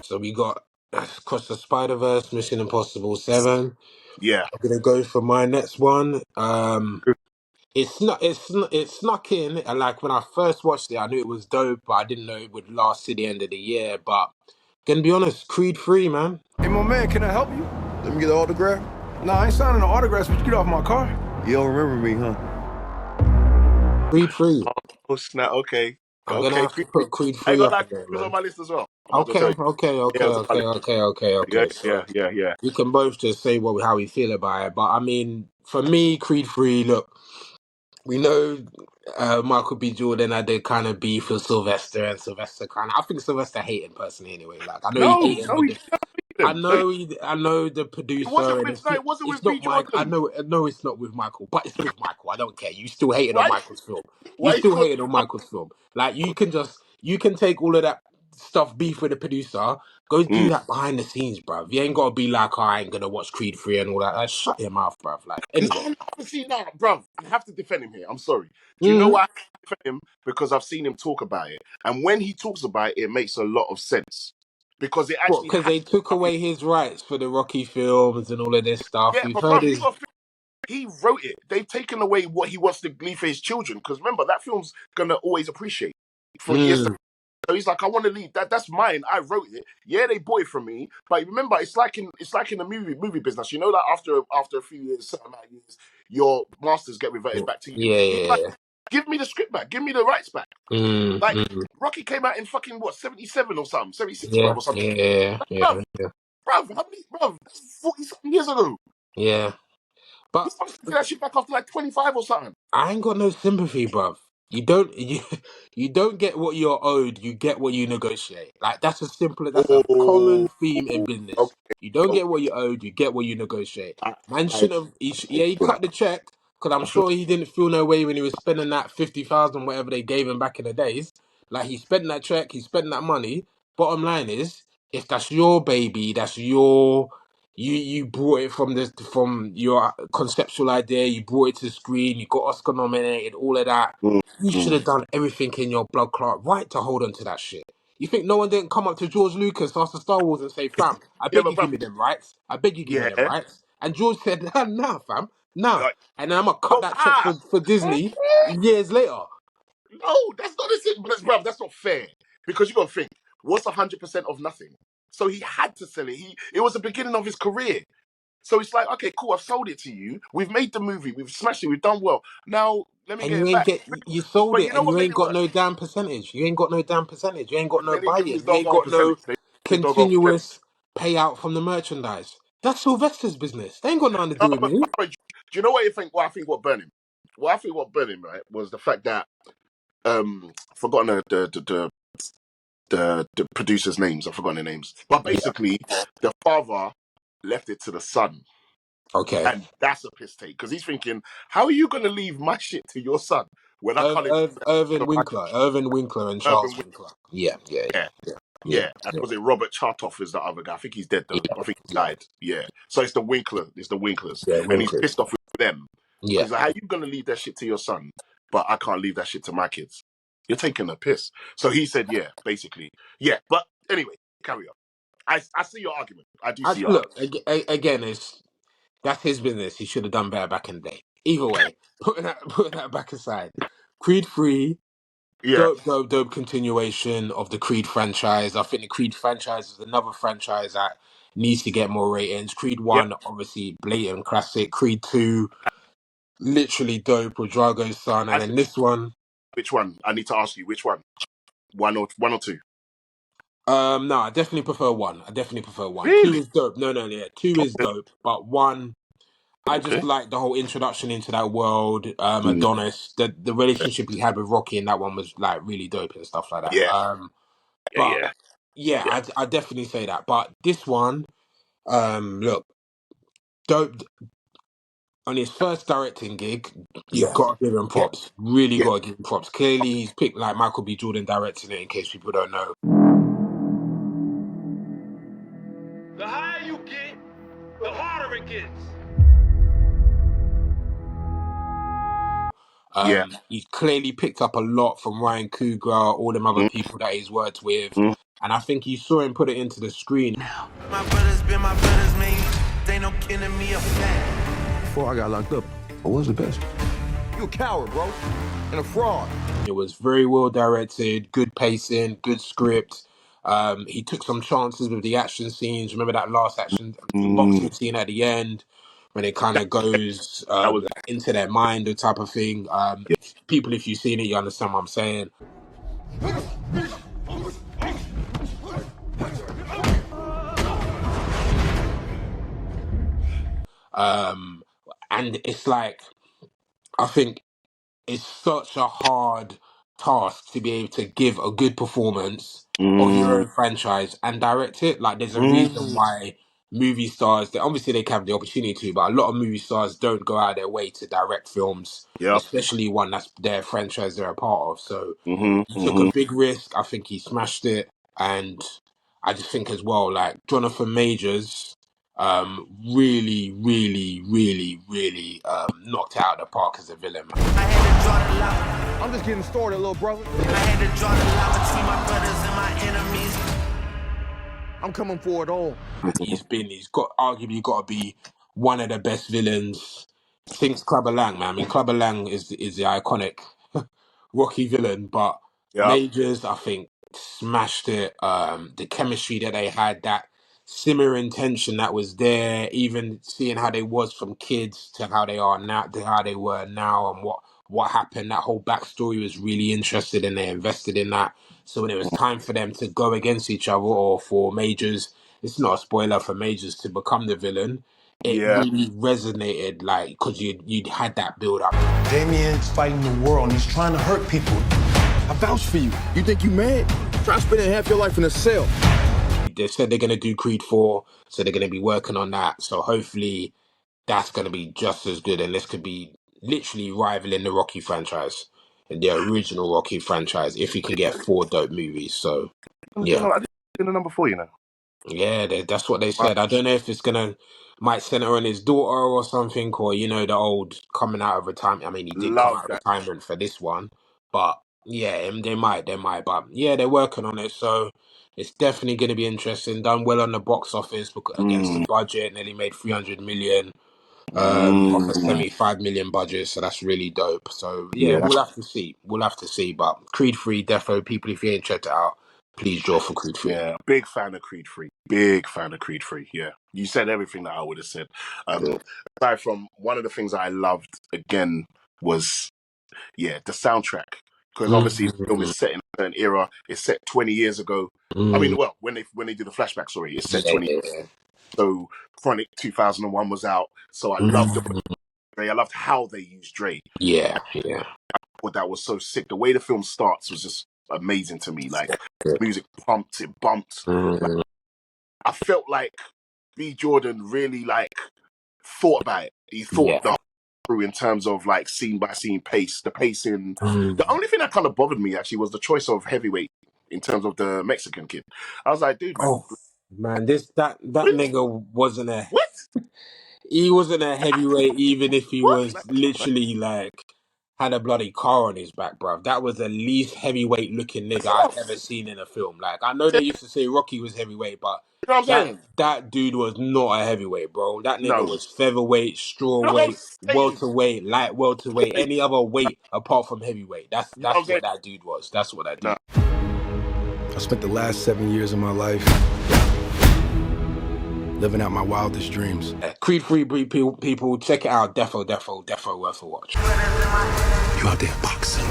So we got Across the Spider-Verse, Mission Impossible 7. Yeah. I'm gonna go for my next one. It snuck in, and like when I first watched it, I knew it was dope, but I didn't know it would last to the end of the year. But gonna be honest, Creed 3, man. Hey, my man, can I help you? Let me get an autograph. Nah, I ain't signing no autographs, but you get off my car. You don't remember me, huh? Creed 3. Oh snap! Okay, I'm gonna have to Creed. put Creed I ain't 3 gonna up lie, again, Creed was on man. my list as well. I might as well Okay, tell you. okay, Yeah, okay, it was on my okay, list. okay, okay, Yeah, okay. So yeah. we can both just say how we feel about it. But I mean, for me, Creed 3, look, we know Michael B. Jordan had the kind of beef with Sylvester, and Sylvester I think Sylvester hated personally anyway. Like I know he No, hated no, with he the didn't. No, I know the it wasn't producer, and with no, it wasn't it's with B not Mike. Jordan. I know it's not with Michael, but it's with Michael. I don't care. You still hated on Why? Michael's film. You Why you still call? hated on Michael's film. Like you can take all of that stuff beef with the producer. Go do Mm. that behind the scenes, bruv. You ain't gotta be like, oh, I ain't gonna watch Creed 3 and all that. Like, shut your mouth, bruv. Like anyway. No, see, no, bruv, I have to defend him here. I'm sorry. Do you know Mm. why I have to defend him? Because I've seen him talk about it, and when he talks about it, it makes a lot of sense because it What? actually Because has they took something. away his rights for the Rocky films and all of this stuff. Yeah, We've but heard bruv, you his. got he wrote it. They've taken away what he wants to leave for his children. Because remember, that film's gonna always appreciate for years to. Mm. So he's like, I want to leave that. That's mine. I wrote it. Yeah, they bought it from me. But remember, it's like in the movie business. You know that after a few years, certain amount of years, your masters get reverted back to you. Yeah, He's yeah, like, yeah. give me the script back. Give me the rights back. Mm, Like mm. Rocky came out in fucking what 77 or something, 76, Yeah, bruv, or something. yeah, yeah, Bruv, yeah, bruv, how many, bruv? That's 40 something years ago. yeah. But He's supposed to do that shit back after like 25 or something. I ain't got no sympathy, bruv. You don't get what you're owed. You get what you negotiate. Like that's as simple. That's a common Oh, theme in business. okay. You don't Okay. get what you owed. You get what you negotiate. I, Man I, shouldn't have. I He feel that. cut the check because I'm I feel sure he didn't feel no way when he was spending that 50,000 whatever they gave him back in the days. Like he spent that check. He spent that money. Bottom line is, if that's your baby, that's your. You brought it from your conceptual idea. You brought it to the screen. You got Oscar nominated. All of that. mm, You should mm. have done everything in your blood clot right to hold on to that shit. You think no one didn't come up to George Lucas after Star Wars and say, "Fam, I Yeah, beg but you give bruv, me them rights. I beg you give me them yeah. rights." And George said, "Nah, fam, nah." Like, And then I'm gonna cut oh, that check for Disney years later. no, that's not the thing. But bruv, that's not fair. Because you got to think, what's 100% of nothing? So he had to sell it. It was the beginning of his career. So it's like, okay, cool, I've sold it to you. We've made the movie. We've smashed it. We've done well. Now, let me And get you it ain't back. get you sold But it, you know and what you made ain't it got worse? no damn percentage. You ain't got no damn percentage. You ain't got no They didn't give him buy-in. his You ain't doggone got percentage. no They his doggone percentage. continuous payout from the merchandise. That's Sylvester's business. They ain't got nothing to No, do with but me. do you know what you think? What burned him? What I think what burned him, right, was the fact that forgotten the producers' names. I've forgotten their names. But Yeah. basically, the father left it to the son. Okay. And that's a piss take. Because he's thinking, how are you gonna leave my shit to your son when I can't even Irvin Winkler, and urban Charles Winkler. Yeah, yeah, yeah. yeah, yeah, Yeah, and yeah, was it Robert Chartoff is the other guy? I think he's dead though. yeah, I think he yeah, died. Yeah. So it's the Winklers, yeah, and he's Winklers. pissed off with them Yeah. because like, how you gonna leave that shit to your son, but I can't leave that shit to my kids? You're taking a piss. So he said, yeah, basically, yeah. But anyway, carry on. I see your argument. I do see your argument. Look again. That's his business. He should have done better back in the day. Either way, putting that back aside, Creed 3, Yeah. dope continuation of the Creed franchise. I think the Creed franchise is another franchise that needs to get more ratings. Creed Yep. 1, obviously blatant classic. Creed 2, literally dope with Drago's son, and I said, then this one. which one? I need to ask you which one. One or two. No, I definitely prefer 1. I definitely prefer 1. 2 Really? is dope. No, yeah, 2 is dope, but 1. I just Okay. like the whole introduction into that world. Mm, Adonis, the relationship he had with Rocky in that one was like really dope and stuff like that. yeah. Yeah. But Yeah. yeah, Yeah. I definitely say that. But this one, look, dope on his first directing gig. You Yeah. got to give him Yeah. props. Really Yeah. got to give him props. Clearly, he's picked like Michael B. Jordan directing it. In case people don't know. The higher you get, the harder it gets. Yeah. He's clearly picked up a lot from Ryan Coogler, all them other Mm, people that he's worked with. mm. and I think he saw him put it into the screen. My brothers been my brothers, man. They no killing me a fact. Before I got locked up, I was the best. You a coward, bro, and a fraud. It was very well directed, good pacing, good script. He took some chances with the action scenes. Remember that last boxing scene at the end when it kind of goes That was into their mind, the type of thing. yeah. People, if you've seen it, you understand what I'm saying. And it's like, I think it's such a hard task to be able to give a good performance of your own franchise and direct it. Like, there's a reason why movie stars, obviously they can have the opportunity to, but a lot of movie stars don't go out of their way to direct films, Yep. especially one that's their franchise they're a part of. So he took a big risk. I think he smashed it. And I just think as well, like, Jonathan Majors really, really, really, really knocked it out of the park as a villain, man. I had to draw the line. I'm just getting started, little brother. I had to draw the line between my brothers and my enemies. I'm coming for it all. He's got arguably got to be one of the best villains since Clubber Lang, man. I mean, Clubber Lang is the iconic Rocky villain, but Yep. Majors, I think, smashed it. The chemistry that they had, that simmering tension that was there, even seeing how they was from kids to how they are now, to how they were now, and what happened. That whole backstory was really interested, and they invested in that. So when it was time for them to go against each other, or for Majors, it's not a spoiler for Majors to become the villain. It Yeah. really resonated, like, because you'd had that build up. Damien's fighting the world and he's trying to hurt people. I vouch for you. You think you mad? Try spending half your life in a cell. They said they're going to do Creed 4, so they're going to be working on that. So hopefully that's going to be just as good, and this could be literally rivaling the Rocky franchise, the original Rocky franchise, if you can get 4 dope movies. So yeah. I didn't see the number 4, you know. Yeah, that's what they said. I don't know if it's might center on his daughter or something, or the old coming out of retirement. I mean, he did come Love out of that. retirement for this one, but yeah, they might. But yeah, they're working on it, so it's definitely going to be interesting. Done well on the box office against the budget, nearly made 300 million off a 75 million budget, so that's really dope. So yeah, Yeah, we'll have to see. But Creed 3, defo, people, if you ain't checked it out, please draw for Creed 3. yeah. Big fan of Creed 3. Big fan of Creed 3. Yeah. You said everything that I would have said. Good. Aside from one of the things I loved again was the soundtrack. Because obviously the film is set in a certain era. It's set 20 years ago. I mean, well, when they do the flashback, sorry, it's set 20 years. So Chronic 2001 was out. So I loved I loved how they used Dre. Yeah. But that was so sick. The way the film starts was just amazing to me. Like, music pumped, it bumped. Like, I felt like B. Jordan really thought about it. He thought the whole through in terms of scene by scene pace, the pacing. The only thing that kind of bothered me actually was the choice of heavyweight in terms of the Mexican kid. I was like, dude, man, Oh man, that Really? nigga wasn't what? he wasn't a heavyweight, even if he What? was literally had a bloody car on his back, bruv. That was the least heavyweight looking nigga I've ever seen in a film. Like, I know they used to say Rocky was heavyweight, but You know what I'm saying? that dude was not a heavyweight, bro. That nigga No. was featherweight, You know what I'm strawweight, saying? welterweight, light welterweight, any other weight apart from heavyweight. That's You know what I'm what saying? that dude was. That's what that dude. I spent the last 7 years of my life living out my wildest dreams. Creed 3 people, check it out. Defo worth a watch. You out there boxing?